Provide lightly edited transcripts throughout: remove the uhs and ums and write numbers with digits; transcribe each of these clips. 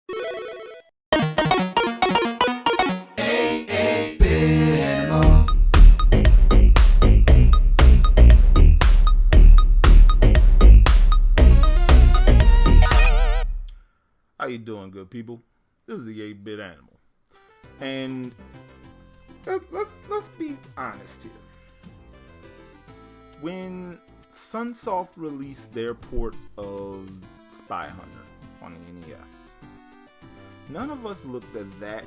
How you doing, good people? This is the 8-Bit Animal, and let's be honest here. When Sunsoft released their port of Spy Hunter on the NES, none of us looked at that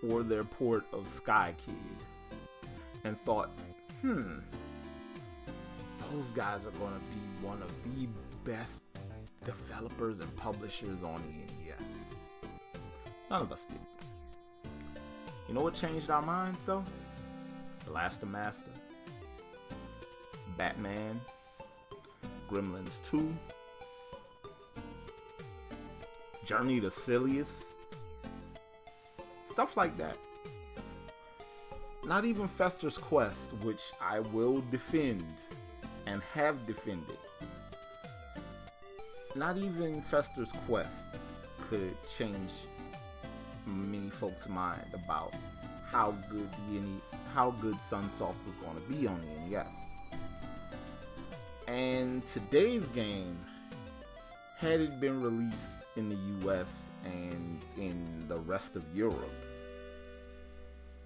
or their port of Sky Kid and thought, those guys are going to be one of the best developers and publishers on the NES. None of us did. You know what changed our minds though? Blaster Master, Batman, Gremlins 2, Journey to Silius, stuff like that. Not even Fester's Quest, which I will defend and have defended. Not even Fester's Quest could change many folks' mind about how good Sunsoft was going to be on the NES. And today's game, had it been released in the US and in the rest of Europe,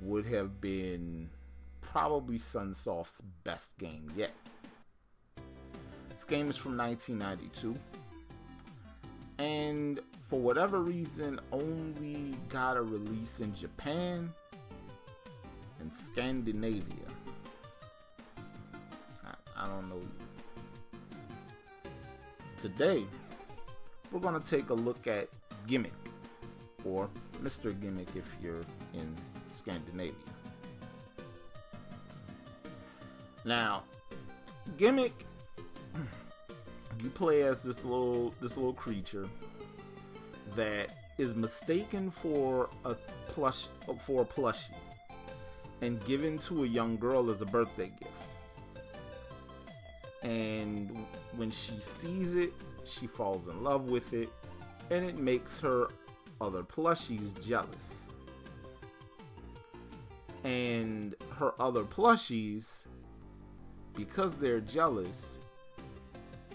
would have been probably Sunsoft's best game yet. This game is from 1992. And for whatever reason, only got a release in Japan and Scandinavia. I don't know either. Today, we're going to take a look at Gimmick, or Mr. Gimmick if you're in Scandinavia. Now, Gimmick, you play as this little creature that is mistaken for a plushie and given to a young girl as a birthday gift. And when she sees it, she falls in love with it, and it makes her other plushies jealous. And her other plushies, because they're jealous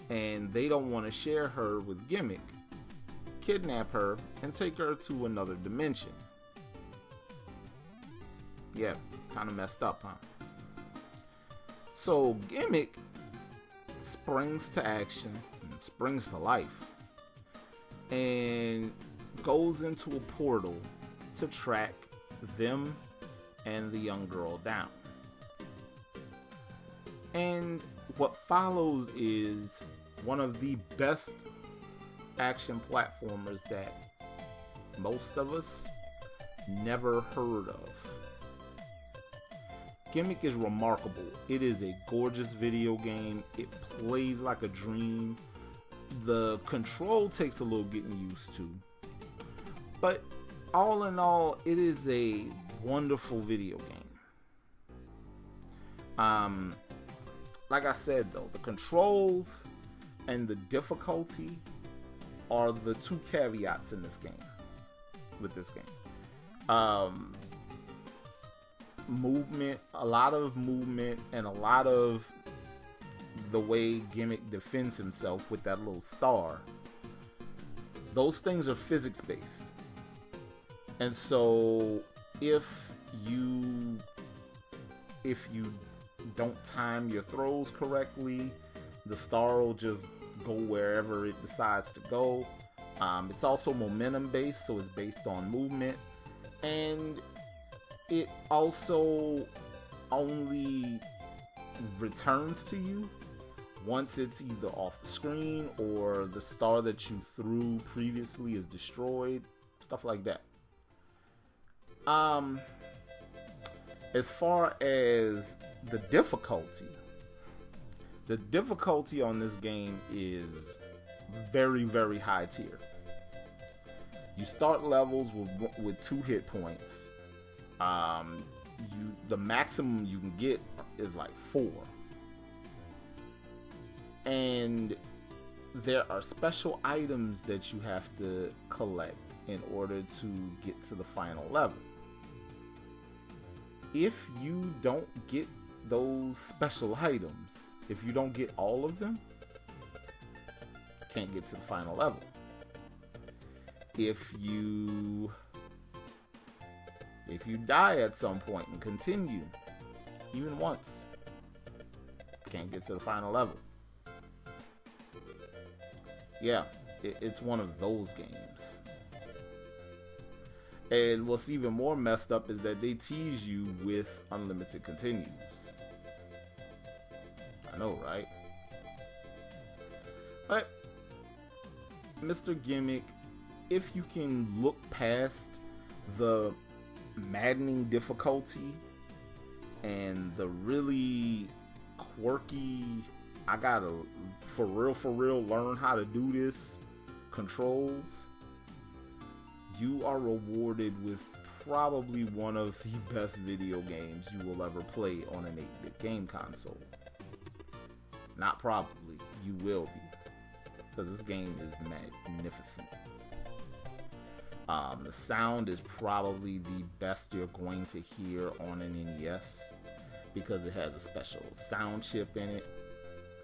and they don't want to share her with Gimmick, kidnap her and take her to another dimension. Yeah, kind of messed up, huh? So Gimmick springs to action, springs to life, and goes into a portal to track them and the young girl down. And what follows is one of the best action platformers that most of us never heard of. Gimmick is remarkable. It is a gorgeous video game. It plays like a dream. The control takes a little getting used to, but all in all, it is a wonderful video game. Like I said though, the controls and the difficulty are the two caveats in this game. With this game, movement, a lot of movement, and a lot of the way Gimmick defends himself with that little star. Those things are physics based, and so if you don't time your throws correctly, the star will just go wherever it decides to go. It's also momentum based, so it's based on movement, and it also only returns to you once it's either off the screen or the star that you threw previously is destroyed, stuff like that. As far as the difficulty on this game is very, very high tier. You start levels with 2 hit points. The maximum you can get is like 4. And there are special items that you have to collect in order to get to the final level. If you don't get those special items, if you don't get all of them, you can't get to the final level. If you die at some point and continue even once, you can't get to the final level. Yeah, it's one of those games. And what's even more messed up is that they tease you with unlimited continues. I know, right? But Mr. Gimmick, if you can look past the maddening difficulty and the really quirky, I gotta for real learn how to do this controls, you are rewarded with probably one of the best video games you will ever play on an 8-bit game console. Not probably, you will be, because this game is magnificent. The sound is probably the best you're going to hear on an NES because it has a special sound chip in it,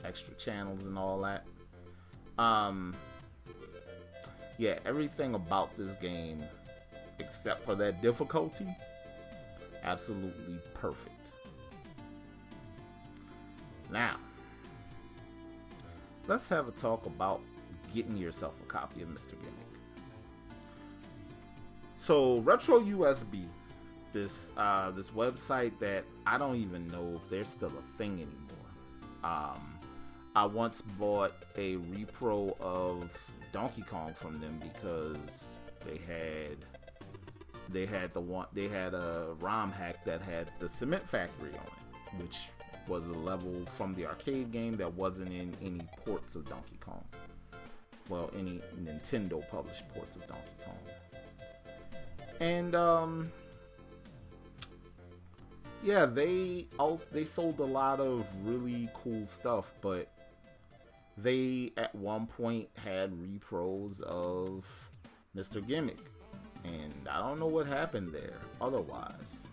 extra channels and all that. Yeah, everything about this game, except for that difficulty, absolutely perfect. Now, let's have a talk about getting yourself a copy of Mr. Gimmick. So, Retro USB, this website that I don't even know if they're still a thing anymore. I once bought a repro of Donkey Kong from them because they had a ROM hack that had the Cement Factory on it, which was a level from the arcade game that wasn't in any ports of Donkey Kong. Well, any Nintendo published ports of Donkey Kong. And yeah, they sold a lot of really cool stuff, but they at one point had repros of Mr. Gimmick, and I don't know what happened there otherwise.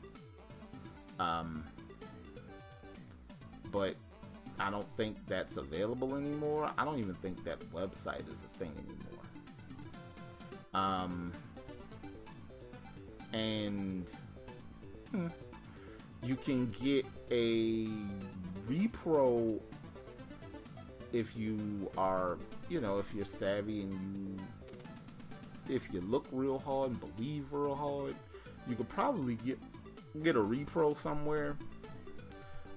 But I don't think that's available anymore. I don't even think that website is a thing anymore. And you can get a repro if you are, if you're savvy and if you look real hard and believe real hard, you could probably get a repro somewhere.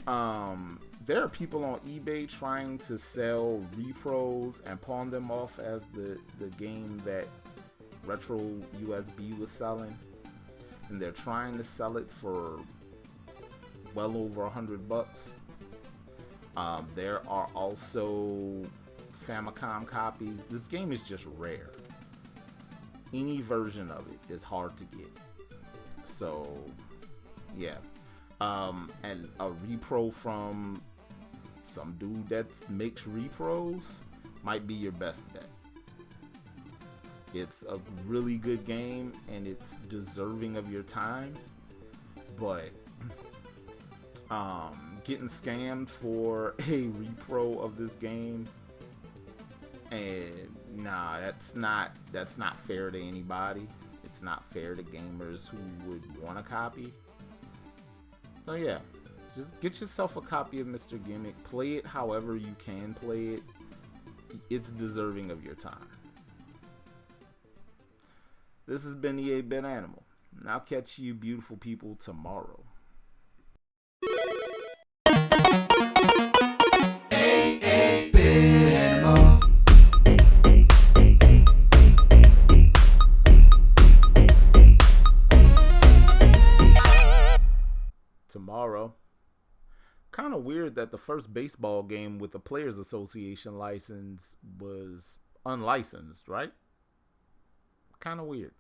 There are people on eBay trying to sell repros and pawn them off as the game that Retro USB was selling. And they're trying to sell it for well over $100. There are also Famicom copies. This game is just rare. Any version of it is hard to get. So, yeah. And a repro from some dude that makes repros might be your best bet. It's a really good game and it's deserving of your time, but getting scammed for a repro of this game, and nah, that's not fair to anybody. It's not fair to gamers who would want a copy. So yeah, just get yourself a copy of Mr. Gimmick. Play it however you can play it. It's deserving of your time. This has been the 8-Bit Animal. And I'll catch you beautiful people tomorrow. Tomorrow. Kind of weird that the first baseball game with the Players Association license was unlicensed, right? Kind of weird.